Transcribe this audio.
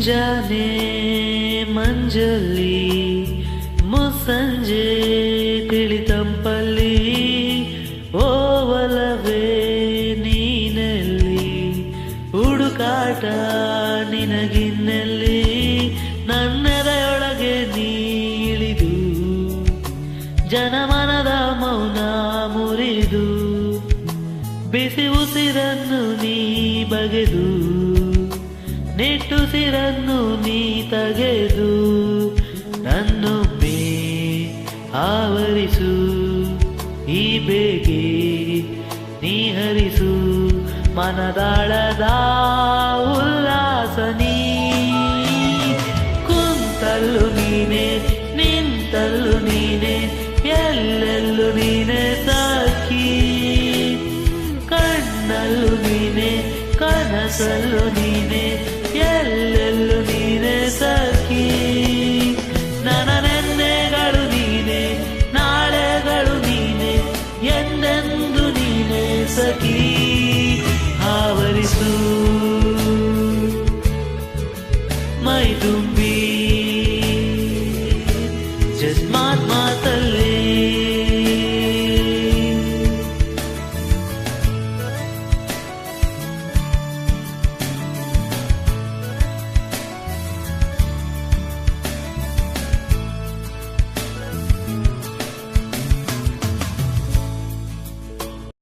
ಮುಂಜಾನೆ ಮಂಜಲ್ಲಿ ಮುಸ್ಸಂಜೆ ತಿಳಿತಂಪಲ್ಲಿ ಓವಲವೇ ನೀನೆಲ್ಲಿ ಹುಡುಕಾಟ ನಿನಗಿನ್ನೆಲ್ಲಿ ನನ್ನೆದೆಯೊಳಗೆ ನೀಳಿದು ಜನಮನದ ಮೌನ ಮುರಿದು ಬಿಸಿ ಉಸಿರನ್ನು ನೀ ಬಗೆದು ನಿಟ್ಟುಸಿರನ್ನು ನೀ ತೆಗೆದು ನನ್ನೊಮ್ಮೆ ಆವರಿಸು ಈ ಬೇಗೆ ನೀ ಹರಿಸು ಮನದಾಳದ ಉಲ್ಲಾಸ ನೀ ಕುಂತಲ್ಲು ನೀನೆ ನಿಂತಲ್ಲು ನೀನೆ ಎಲ್ಲೆಲ್ಲೂ ನೀನೆ ಸಾಕಿ ಕಣ್ಣಲ್ಲೂ ನೀನೆ ಕನಸಲ್ಲೂ ನೀನೆ